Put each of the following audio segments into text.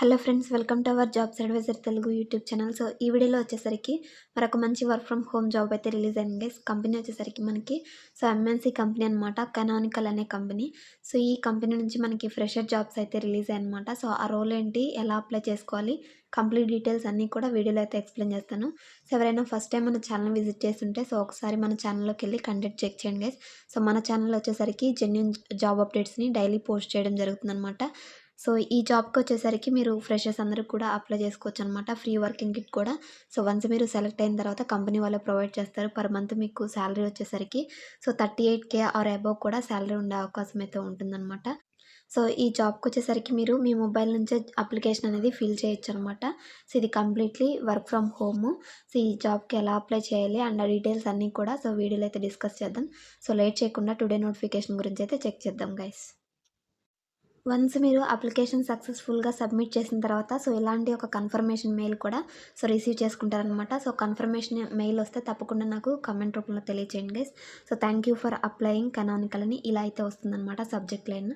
Hello friends, welcome to our jobs advisor Telugu YouTube channel. So ఈ వీడియోలో వచ్చేసరికి మరొక మంచి వర్క్ ఫ్రమ్ హోమ్ జాబ్ అయితే రిలీజ్ అయింది గైస్. కంపెనీ వచ్చేసరికి మనకి ఎంఎన్సీ కంపెనీ అనమాట, కనానికల్ అనే కంపెనీ. సో ఈ కంపెనీ నుంచి మనకి ఫ్రెషర్ జాబ్స్ అయితే రిలీజ్ అయ్యాయన్నమాట. సో ఆ రోల్ ఏంటి, ఎలా అప్లై చేసుకోవాలి, కంప్లీట్ డీటెయిల్స్ అన్నీ కూడా వీడియోలో అయితే ఎక్స్ప్లెయిన్ చేస్తాను. సో ఎవరైనా ఫస్ట్ టైం మన ఛానల్ విజిట్ చేస్తుంటే ఒకసారి మన ఛానల్లోకి వెళ్ళి కంటెంట్ చెక్ చేయండి గైస్. సో మన ఛానల్ వచ్చేసరికి జెన్యున్ జాబ్ అప్డేట్స్ని డైలీ పోస్ట్ చేయడం జరుగుతుందన్నమాట. సో ఈ జాబ్‌కి వచ్చేసరికి మీరు ఫ్రెషర్స్ అందరూ కూడా అప్లై చేసుకోవచ్చనమాట. ఫ్రీ వర్కింగ్ కిట్ కూడా. సో వన్స్ మీరు సెలెక్ట్ అయిన తర్వాత కంపెనీ వాళ్ళే ప్రొవైడ్ చేస్తారు. పర్ మంత్ మీకు సాలరీ వచ్చేసరికి 38,000 ఆర్ అబోవ్ కూడా సాలరీ ఉండే అవకాశం అయితే ఉంటుందనమాట. సో ఈ జాబ్‌కొచ్చేసరికి మీరు మీ మొబైల్ నుంచే అప్లికేషన్ అనేది ఫిల్ చేయొచ్చనమాట. సో ఇది completely work from home. So ఈ జాబ్‌కి ఎలా అప్లై చేయాలి అండ్ ఆ డీటెయిల్స్ అన్నీ కూడా వీడియోలో అయితే డిస్కస్ చేద్దాం. సో లేట్ చేయకుండా టుడే నోటిఫికేషన్ గురించి అయితే చెక్ చేద్దాం గైస్. వన్స్ మీరు అప్లికేషన్ సక్సెస్‌ఫుల్‌గా సబ్మిట్ చేసిన తర్వాత ఇలాంటి ఒక కన్ఫర్మేషన్ మెయిల్ కూడా రిసీవ్ చేసుకుంటారనమాట. కన్ఫర్మేషన్ మెయిల్ వస్తే తప్పకుండా నాకు కామెంట్ రూపంలో తెలియచేయండి guys. Thank you for applying Canonical అని ఇలా అయితే వస్తుందనమాట సబ్జెక్ట్ లైన్.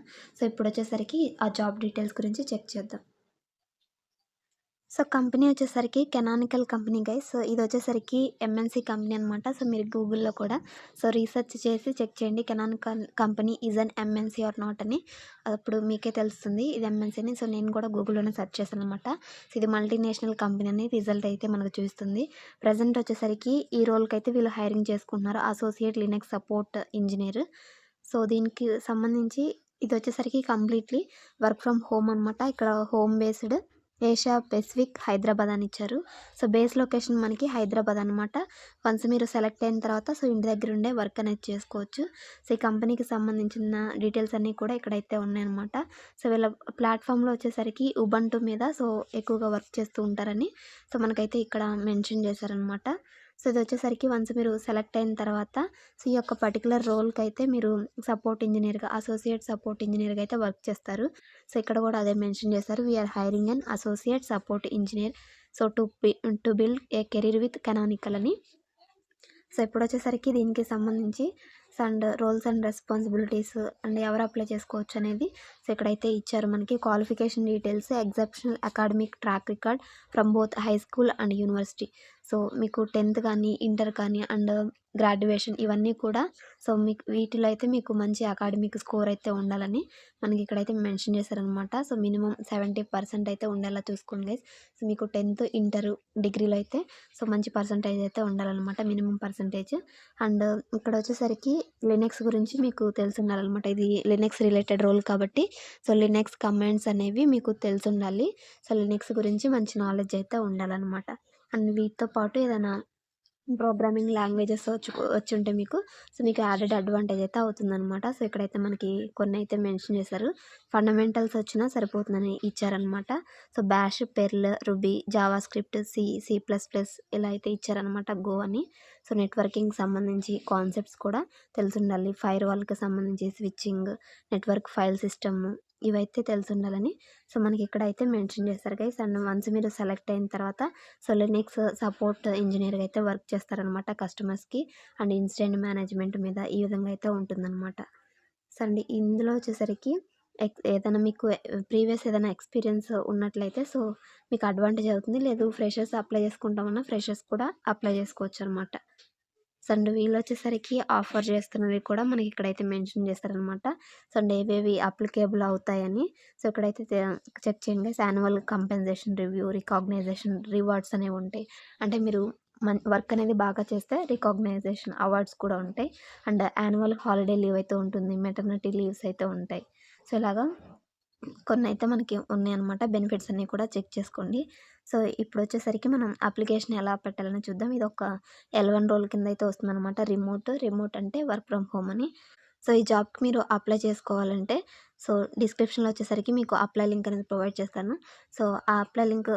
ఇప్పుడొచ్చేసరికి ఆ జాబ్ డీటెయిల్స్ గురించి చెక్ చేద్దాం. కంపెనీ వచ్చేసరికి కెనానికల్ కంపెనీ గైస్. ఇదొచ్చేసరికి ఎంఎన్‌సీ కంపెనీ అనమాట. మీరు గూగుల్‌లో కూడా రీసెర్చ్ చేసి చెక్ చేయండి. Canonical company is an MNC or not అని. అప్పుడు మీకే తెలుస్తుంది ఇది ఎంఎన్‌సీ అని. నేను కూడా గూగుల్‌లోనే సెర్చ్ చేశాననమాట. ఇది మల్టీనేషనల్ కంపెనీ అని రిజల్ట్ అయితే మనకు చూపిస్తుంది. ప్రెజెంట్ వచ్చేసరికి ఈ రోల్‌కైతే వీళ్ళు హైరింగ్ చేసుకుంటున్నారు. Associate Linux support engineer. దీనికి సంబంధించి ఇదొచ్చేసరికి కంప్లీట్‌లీ వర్క్ ఫ్రమ్ హోమ్ అనమాట. ఇక్కడ home based Asia Pacific Hyderabad అని ఇచ్చారు. బేస్ లొకేషన్ మనకి హైదరాబాద్ అనమాట. వన్స్ మీరు సెలెక్ట్ అయిన తర్వాత ఇంటి దగ్గర ఉండే వర్క్ అనేది చేసుకోవచ్చు. ఈ కంపెనీకి సంబంధించిన డీటెయిల్స్ అన్నీ కూడా ఇక్కడైతే ఉన్నాయన్నమాట. వీళ్ళ ప్లాట్‌ఫామ్‌లో వచ్చేసరికి ఉబంటు మీద ఎక్కువగా వర్క్ చేస్తూ ఉంటారని మనకైతే ఇక్కడ మెన్షన్ చేశారనమాట. ఇదొచ్చేసరికి వన్స్ మీరు సెలెక్ట్ అయిన తర్వాత ఈ యొక్క పర్టిక్యులర్ రోల్‌కైతే మీరు సపోర్ట్ ఇంజినీర్‌గా, అసోసియేట్ సపోర్ట్ ఇంజినీర్‌గా అయితే వర్క్ చేస్తారు. ఇక్కడ కూడా అదే మెన్షన్ చేశారు. We are hiring an associate support engineer to build a career with Canonical అని. ఇప్పుడొచ్చేసరికి దీనికి సంబంధించి రోల్స్ అండ్ రెస్పాన్సిబిలిటీస్ అండ్ ఎవరు అప్లై చేసుకోవచ్చు అనేది ఇక్కడైతే ఇచ్చారు మనకి. Qualification details, exceptional academic track record from both high school and university. మీకు 10th కానీ, ఇంటర్ కానీ అండ్ గ్రాడ్యుయేషన్ ఇవన్నీ కూడా మీకు వీటిలో అయితే మీకు మంచి అకాడమిక్ స్కోర్ అయితే ఉండాలని మనకి ఇక్కడైతే మెన్షన్ చేశారనమాట. మినిమమ్ 70% అయితే ఉండేలా చూసుకోండి గైస్. మీకు 10th, ఇంటర్, డిగ్రీలో అయితే మంచి పర్సంటేజ్ అయితే ఉండాలన్నమాట, మినిమమ్ పర్సంటేజ్. అండ్ ఇక్కడ వచ్చేసరికి లినక్స్ గురించి మీకు తెలిసి ఉండాలన్నమాట. ఇది లినక్స్ రిలేటెడ్ రోల్ కాబట్టి లినక్స్ కమాండ్స్ అనేవి మీకు తెలిసి ఉండాలి. లినక్స్ గురించి మంచి నాలెడ్జ్ అయితే ఉండాలన్నమాట. అండ్ వీటితో పాటు ఏదైనా ప్రోగ్రామింగ్ లాంగ్వేజెస్ వచ్చుంటే మీకు మీకు యాడెడ్ అడ్వాంటేజ్ అయితే అవుతుందనమాట. ఇక్కడైతే మనకి కొన్ని అయితే మెన్షన్ చేశారు. ఫండమెంటల్స్ వచ్చినా సరిపోతుందని ఇచ్చారనమాట. Bash, perl, ruby, JavaScript, C plus plus ఇలా అయితే ఇచ్చారనమాట, గో అని. నెట్వర్కింగ్కి సంబంధించి కాన్సెప్ట్స్ కూడా తెలిసి ఉండాలి. ఫైర్ వాల్కి సంబంధించి స్విచ్చింగ్, నెట్వర్క్ ఫైల్ సిస్టమ్ ఇవైతే తెలిసి ఉండాలని మనకి ఇక్కడైతే మెన్షన్ చేస్తారు గైస్. అండ్ వన్స్ మీరు సెలెక్ట్ అయిన తర్వాత లినక్స్ సపోర్ట్ ఇంజినీర్‌గా అయితే వర్క్ చేస్తారనమాట కస్టమర్స్‌కి అండ్ ఇన్సిడెంట్ మేనేజ్మెంట్ మీద ఈ విధంగా అయితే ఉంటుందన్నమాట. అండి ఇందులో వచ్చేసరికి ఏదైనా మీకు ప్రీవియస్ ఏదైనా ఎక్స్‌పీరియన్స్ ఉన్నట్లయితే మీకు అడ్వాంటేజ్ అవుతుంది. లేదు ఫ్రెషర్స్ అప్లై చేసుకుంటామన్నా ఫ్రెషర్స్ కూడా అప్లై చేసుకోవచ్చనమాట. అండ్ వీళ్ళొచ్చేసరికి ఆఫర్ చేస్తున్నవి కూడా మనకి ఇక్కడైతే మెన్షన్ చేస్తారనమాట. అండ్ ఏవేవి అప్లికేబుల్ అవుతాయని ఇక్కడైతే చెక్ చేయండి guys. Annual compensation review, recognition, rewards అనేవి ఉంటాయి. అంటే మీరు వర్క్ అనేది బాగా చేస్తే రికాగ్నైజేషన్ అవార్డ్స్ కూడా ఉంటాయి. అండ్ యాన్యువల్ హాలిడే లీవ్ అయితే ఉంటుంది. మెటర్నిటీ లీవ్స్ అయితే ఉంటాయి. ఇలాగా కొన్నైతే మనకి ఉన్నాయన్నమాట. బెనిఫిట్స్ అన్నీ కూడా చెక్ చేసుకోండి. ఇప్పుడొచ్చేసరికి మనం అప్లికేషన్ ఎలా పెట్టాలని చూద్దాం. ఇదొక L1 రోల్ కింద అయితే వస్తుందన్నమాట. రిమోట్ అంటే వర్క్ ఫ్రమ్ హోమ్ అని. ఈ జాబ్‌కి మీరు అప్లై చేసుకోవాలంటే డిస్క్రిప్షన్‌లో వచ్చేసరికి మీకు అప్లై లింక్ అనేది ప్రొవైడ్ చేస్తాను. ఆ అప్లై లింక్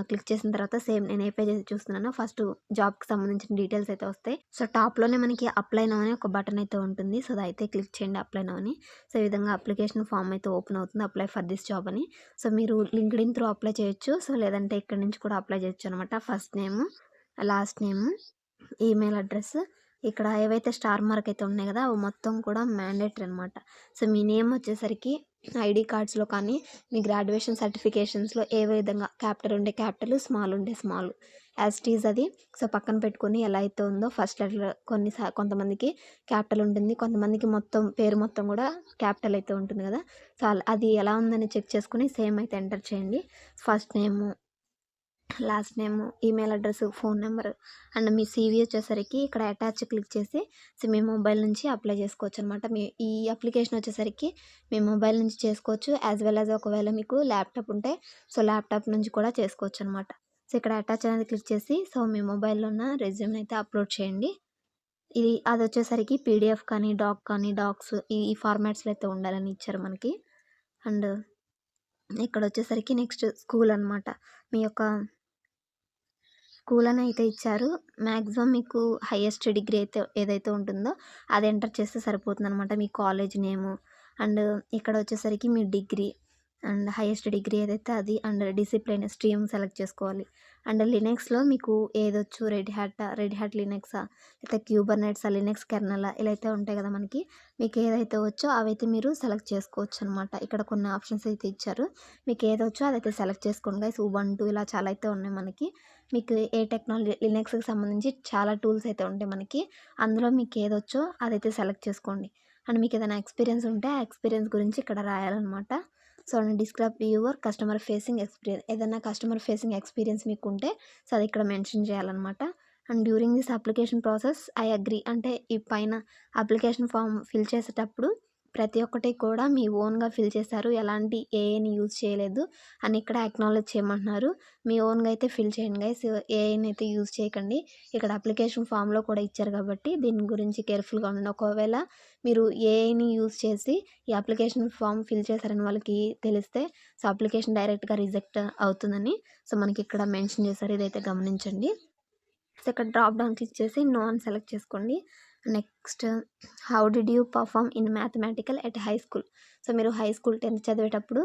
క్లిక్ చేసిన తర్వాత సేమ్ నేను ఏ పేజ్ అయితే చూస్తున్నానో ఫస్ట్ జాబ్‌కి సంబంధించిన డీటెయిల్స్ అయితే వస్తాయి. టాప్‌లోనే మనకి అప్లై నౌ అని ఒక బటన్ అయితే ఉంటుంది. అదైతే క్లిక్ చేయండి, అప్లై నౌ అని. ఈ విధంగా అప్లికేషన్ ఫామ్ అయితే ఓపెన్ అవుతుంది, అప్లై ఫర్ దిస్ జాబ్ అని. మీరు లింక్డ్ఇన్ త్రూ అప్లై చేయొచ్చు. లేదంటే ఇక్కడి నుంచి కూడా అప్లై చేయొచ్చు అనమాట. First name, last name, email address, ఇక్కడ ఏవైతే స్టార్ మార్క్ అయితే ఉన్నాయి కదా అవి మొత్తం కూడా మ్యాండేటరీ అనమాట. మీ నేమ్ వచ్చేసరికి ఐడీ కార్డ్స్‌లో కానీ, మీ గ్రాడ్యుయేషన్ సర్టిఫికేషన్స్‌లో ఏ విధంగా క్యాపిటల్ ఉంటే క్యాపిటల్, స్మాల్ ఉంటే స్మాల్ యాజ్ ఇట్ ఈజ్ అది. సో, పక్కన పెట్టుకొని ఎలా అయితే ఉందో ఫస్ట్ లెటర్ కొంతమందికి క్యాపిటల్ ఉంటుంది. కొంతమందికి మొత్తం పేరు మొత్తం కూడా క్యాపిటల్ అయితే ఉంటుంది కదా! సో, అది ఎలా ఉందని చెక్ చేసుకొని సేమ్ అయితే ఎంటర్ చేయండి. First name, last name, email address, phone number and మీ సీవీ వచ్చేసరికి ఇక్కడ అటాచ్ క్లిక్ చేసి సో మీ మొబైల్ నుంచి అప్లై చేసుకోవచ్చు అనమాట. మీ ఈ అప్లికేషన్ వచ్చేసరికి మీ మొబైల్ నుంచి చేసుకోవచ్చు. యాజ్ వెల్ యాజ్ ఒకవేళ మీకు ల్యాప్టాప్ ఉంటే సో ల్యాప్టాప్ నుంచి కూడా చేసుకోవచ్చు అనమాట. సో ఇక్కడ అటాచ్ అనేది క్లిక్ చేసి సో మీ మొబైల్లో ఉన్న రెజ్యూమ్ అయితే అప్లోడ్ చేయండి. అది వచ్చేసరికి పీడిఎఫ్ కానీ, డాక్స్ ఈ ఫార్మాట్స్లో అయితే ఉండాలని ఇచ్చారు మనకి. అండ్ ఇక్కడ వచ్చేసరికి నెక్స్ట్ స్కూల్ అనమాట. మీ యొక్క స్కూల్ అని అయితే ఇచ్చారు. మ్యాక్సిమం మీకు హైయెస్ట్ డిగ్రీ అయితే ఏదైతే ఉంటుందో అది ఎంటర్ చేస్తే సరిపోతుందనమాట. మీ కాలేజ్ నేము అండ్ ఇక్కడ వచ్చేసరికి మీ డిగ్రీ అండ్ హైయెస్ట్ డిగ్రీ ఏదైతే అది అండ్ డిసిప్లిన్ స్ట్రీమ్ సెలెక్ట్ చేసుకోవాలి. అండ్ లినక్స్‌లో మీకు ఏదొచ్చు రెడ్ హ్యాట్ లినక్సా లేకపోతే క్యూబర్నెట్సా, లినక్స్ కెర్నలా ఇలా అయితే ఉంటాయి కదా మనకి. మీకు ఏదైతే వచ్చో అవైతే మీరు సెలెక్ట్ చేసుకోవచ్చనమాట. ఇక్కడ కొన్ని ఆప్షన్స్ అయితే ఇచ్చారు. మీకు ఏదొచ్చో అదైతే సెలెక్ట్ చేసుకోండి గైస్. ఉబంటు ఇలా చాలా అయితే ఉన్నాయి మనకి. మీకు ఏ టెక్నాలజీ లినక్స్‌కి సంబంధించి చాలా టూల్స్ అయితే ఉంటాయి మనకి. అందులో మీకు ఏదొచ్చో అదైతే సెలెక్ట్ చేసుకోండి. అండ్ మీకు ఏదైనా ఎక్స్‌పీరియన్స్ ఉంటే ఆ ఎక్స్‌పీరియన్స్ గురించి ఇక్కడ రాయాలనమాట. So, describe your customer facing experience ఏదైనా కస్టమర్ ఫేసింగ్ ఎక్స్‌పీరియన్స్ మీకుంటే సో, అది ఇక్కడ మెన్షన్ చేయాలనమాట. And during this application process I agree అంటే ఈ పైన అప్లికేషన్ ఫామ్ ఫిల్ చేసేటప్పుడు ప్రతి ఒక్కటి కూడా మీ ఓన్‌గా ఫిల్ చేశారు. ఎలాంటి ఏఐని యూజ్ చేయలేదు అని ఇక్కడ అక్నాలెడ్జ్ చేయమంటున్నారు. మీ ఓన్‌గా అయితే ఫిల్ చేయండి గైస్. ఏఐని అయితే యూజ్ చేయకండి. ఇక్కడ అప్లికేషన్ ఫామ్‌లో కూడా ఇచ్చారు కాబట్టి దీని గురించి కేర్‌ఫుల్‌గా ఉండండి. ఒకవేళ మీరు ఏఐని యూజ్ చేసి ఈ అప్లికేషన్ ఫామ్ ఫిల్ చేశారని వాళ్ళకి తెలిస్తే సో, అప్లికేషన్ డైరెక్ట్‌గా రిజెక్ట్ అవుతుందని సో, మనకి ఇక్కడ మెన్షన్ చేశారు. ఇదైతే గమనించండి. సో, ఇక్కడ డ్రాప్ డౌన్ క్లిక్ చేసి నో అని సెలెక్ట్ చేసుకోండి. Next how did you perform in mathematical at high school. So, మీరు హై స్కూల్ 10th చదివేటప్పుడు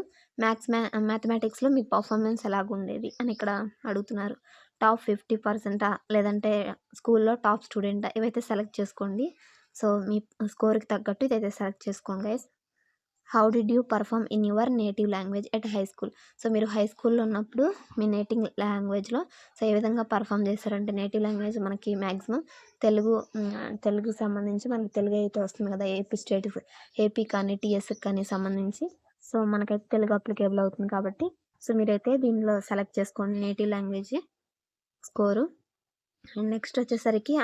మ్యాథమెటిక్స్‌లో మీ పర్ఫార్మెన్స్ ఎలాగుండేది అని ఇక్కడ అడుగుతున్నారు. టాప్ 50% లేదంటే స్కూల్‌లో టాప్ స్టూడెంటా ఇవైతే సెలెక్ట్ చేసుకోండి. సో, మీ స్కోర్‌కి తగ్గట్టు ఇదైతే సెలెక్ట్ చేసుకోండి guys. How did you perform in your native language at high school. So, మీరు హై స్కూల్‌లో ఉన్నప్పుడు మీ నేటివ్ లాంగ్వేజ్‌లో సో, ఏ విధంగా పర్ఫార్మ్ చేశారంటే నేటివ్ లాంగ్వేజ్ మనకి మ్యాక్సిమం తెలుగుకి సంబంధించి మనకి తెలుగు అయితే వస్తుంది కదా! ఏపీ కానీ, టీఎస్‌కి కానీ సంబంధించి. సో, మనకైతే తెలుగు అప్లికేబుల్ అవుతుంది కాబట్టి సో, మీరైతే దీనిలో సెలెక్ట్ చేసుకోండి native language score. And next వచ్చేసరికి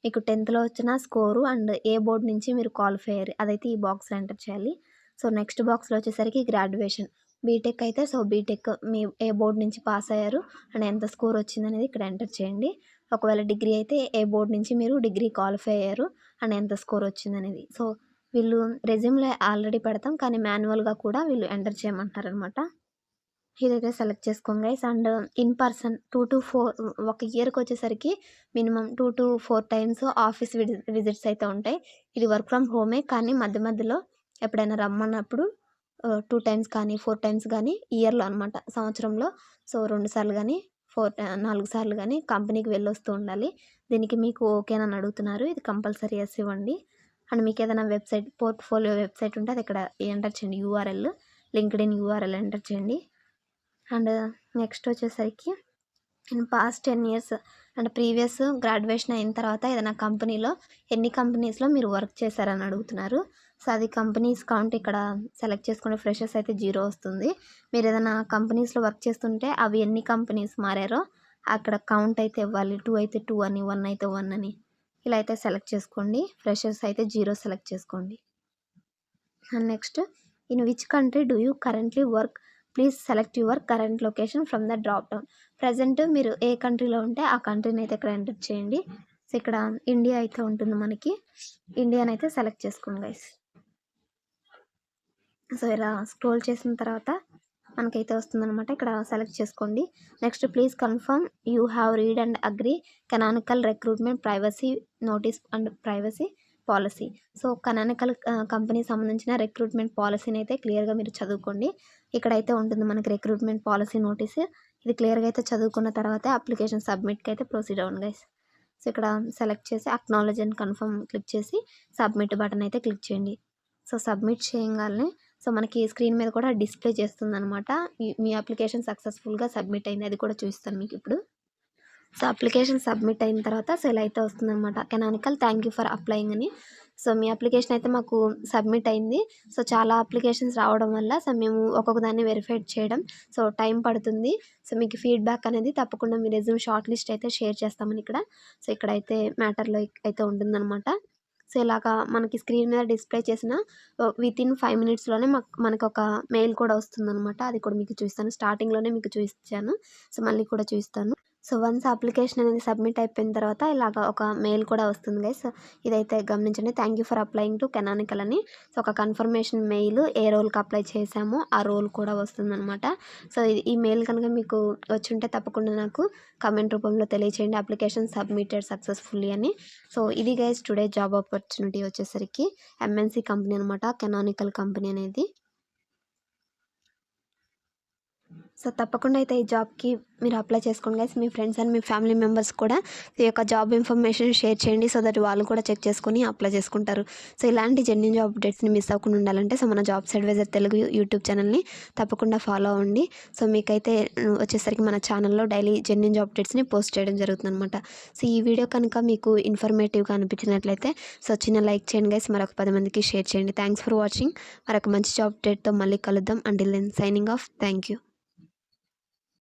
మీకు 10థ్‌లో వచ్చిన స్కోరు అండ్ ఏ బోర్డ్ నుంచి మీరు క్వాలిఫై అయ్యారు అదైతే ఈ బాక్స్‌లో ఎంటర్ చేయాలి. సో, నెక్స్ట్ బాక్స్‌లో వచ్చేసరికి గ్రాడ్యుయేషన్. బీటెక్ అయితే సో, బీటెక్ మీ ఏ బోర్డ్ నుంచి పాస్ అయ్యారు అండ్ ఎంత స్కోర్ వచ్చిందనేది ఇక్కడ ఎంటర్ చేయండి. ఒకవేళ డిగ్రీ అయితే ఏ బోర్డ్ నుంచి మీరు డిగ్రీ క్వాలిఫై అయ్యారు అండ్ ఎంత స్కోర్ వచ్చిందనేది. సో, వీళ్ళు రెజ్యూమ్‌లో ఆల్రెడీ పెడతాం కానీ మాన్యువల్‌గా కూడా వీళ్ళు ఎంటర్ చేయమంటున్నారనమాట. ఇదైతే సెలెక్ట్ చేసుకోండి గైస్. అండ్ ఇన్ పర్సన్ 2-4 ఒక ఇయర్‌కి వచ్చేసరికి మినిమమ్ 2-4 టైమ్స్ ఆఫీస్ విజిట్స్ అయితే ఉంటాయి. ఇది వర్క్ ఫ్రమ్ హోమే కానీ మధ్య మధ్యలో ఎప్పుడైనా రమ్మన్నప్పుడు 2 టైమ్స్ కానీ, 4 టైమ్స్ కానీ ఇయర్‌లో అనమాట. సంవత్సరంలో సో 2 సార్లు గానీ, 4 సార్లు గానీ కంపెనీకి వెళ్ళొస్తూ ఉండాలి. దీనికి మీకు ఓకేనని అడుగుతున్నారు. ఇది కంపల్సరీ యెస్ ఇవ్వండి. అండ్ మీకు ఏదైనా పోర్ట్‌ఫోలియో వెబ్‌సైట్ ఉంటే అది ఇక్కడ ఎంటర్ చేయండి యూఆర్ఎల్. లింక్డ్ఇన్ యూఆర్ఎల్ ఎంటర్ చేయండి. అండ్ నెక్స్ట్ వచ్చేసరికి in past 10 years and previous graduation అయిన తర్వాత ఏదైనా కంపెనీలో ఎన్ని కంపెనీస్‌లో మీరు వర్క్ చేశారని అడుగుతున్నారు. సో, అది కంపెనీస్ కౌంట్ ఇక్కడ సెలెక్ట్ చేసుకునే ఫ్రెషర్స్ అయితే 0 వస్తుంది. మీరు ఏదైనా కంపెనీస్‌లో వర్క్ చేస్తుంటే అవి ఎన్ని కంపెనీస్ మారారో అక్కడ కౌంట్ అయితే ఇవ్వాలి. 2 అయితే 2 అని, 1 అయితే 1 అని ఇలా అయితే సెలెక్ట్ చేసుకోండి. ఫ్రెషర్స్ అయితే 0 సెలెక్ట్ చేసుకోండి. And next in which country do you currently work please select your current location from the drop down. Present మీరు ఏ కంట్రీలో ఉంటే ఆ కంట్రీని అయితే ఇక్కడ ఎంటర్ చేయండి. సో, ఇక్కడ ఇండియా అయితే ఉంటుంది మనకి. ఇండియాని అయితే సెలెక్ట్ చేసుకోండి గైస్. సో, ఇలా స్క్రోల్ చేసిన తర్వాత మనకైతే వస్తుందనమాట. ఇక్కడ సెలెక్ట్ చేసుకోండి. Next please confirm you have read and agree canonical recruitment privacy notice and privacy policy. So, canonical కంపెనీకి సంబంధించిన రిక్రూట్మెంట్ పాలసీని అయితే క్లియర్‌గా మీరు చదువుకోండి. ఇక్కడైతే ఉంటుంది మనకి రిక్రూట్మెంట్ పాలసీ నోటీస్. ఇది క్లియర్‌గా అయితే చదువుకున్న తర్వాత అప్లికేషన్ సబ్మిట్‌కి అయితే ప్రొసీడ్ అవ్వండి గైస్. సో, ఇక్కడ సెలెక్ట్ చేసి అక్నాలెడ్జ్ అండ్ కన్ఫర్మ్ క్లిక్ చేసి సబ్మిట్ బటన్ అయితే క్లిక్ చేయండి. సో, సబ్మిట్ చేయంగానే సో మనకి స్క్రీన్ మీద కూడా డిస్ప్లే చేస్తుందనమాట. మీ అప్లికేషన్ సక్సెస్‌ఫుల్‌గా సబ్మిట్ అయింది. అది కూడా చూపిస్తాను మీకిప్పుడు. సో అప్లికేషన్ సబ్మిట్ అయిన తర్వాత సో ఇలా అయితే వస్తుందనమాట. Canonical thank you for applying అని. సో మీ అప్లికేషన్ అయితే మాకు సబ్మిట్ అయింది. సో చాలా అప్లికేషన్స్ రావడం వల్ల సో మేము ఒక్కొక్క దాన్ని వెరిఫైడ్ చేయడం సో టైం పడుతుంది. సో మీకు ఫీడ్‌బ్యాక్ అనేది తప్పకుండా మీ రెజ్యూమ్ షార్ట్ లిస్ట్ అయితే షేర్ చేస్తామని ఇక్కడ. సో ఇక్కడైతే మ్యాటర్‌లో అయితే ఉంటుందనమాట. సో ఇలాగా మనకి స్క్రీన్ మీద డిస్ప్లే చేసిన వితిన్ 5 మినిట్స్‌లోనే మనకొక మెయిల్ కూడా వస్తుందనమాట. అది కూడా మీకు చూపిస్తాను. స్టార్టింగ్‌లోనే మీకు చూయించాను. సో మళ్ళీ కూడా చూపిస్తాను. సో వన్స్ అప్లికేషన్ అనేది సబ్మిట్ అయిపోయిన తర్వాత ఇలాగ ఒక మెయిల్ కూడా వస్తుంది గైస్. ఇదైతే గమనించండి. Thank you for applying to canonical అని. సో ఒక కన్ఫర్మేషన్ మెయిల్ ఏ రోల్‌కి అప్లై చేశామో ఆ రోల్ కూడా వస్తుందనమాట. సో ఈ మెయిల్ కనుక మీకు వచ్చుంటే తప్పకుండా నాకు కామెంట్ రూపంలో తెలియచేయండి. అప్లికేషన్ సబ్మిటెడ్ సక్సెస్‌ఫుల్లీ అని. సో ఇది గైస్ టుడే జాబ్ ఆపర్చునిటీ వచ్చేసరికి ఎంఎన్‌సి కంపెనీ అనమాట. కెనానికల్ కంపెనీ అనేది. సో తప్పకుండా అయితే ఈ జాబ్‌కి మీరు అప్లై చేసుకోండి guys. Me friends and me family members కూడా ఈ యొక్క జాబ్ ఇన్ఫర్మేషన్ షేర్ చేయండి. సో దట్ వాళ్ళు కూడా చెక్ చేసుకొని అప్లై చేసుకుంటారు. సో ఇలాంటి జెన్యూన్ జాబ్ అప్డేట్స్‌ని మిస్ అవ్వకుండా ఉండాలంటే సో మన జాబ్స్ అడ్వైజర్ తెలుగు యూట్యూబ్ ఛానల్‌ని తప్పకుండా ఫాలో అవ్వండి. సో మీకైతే వచ్చేసరికి మన ఛానల్‌లో డైలీ జెన్యూన్ జాబ్ అప్డేట్స్‌ని పోస్ట్ చేయడం జరుగుతుందనమాట. సో ఈ వీడియో కనుక మీకు ఇన్ఫర్మేటివ్‌గా అనిపించినట్లయితే సో చిన్న లైక్ చేయండి గైస్. మరొక 10 మందికి షేర్ చేయండి. Thanks for watching. మరొక మంచి జాబ్ అప్డేట్‌తో మళ్ళీ కలుద్దాం. Until then signing off. Thank you.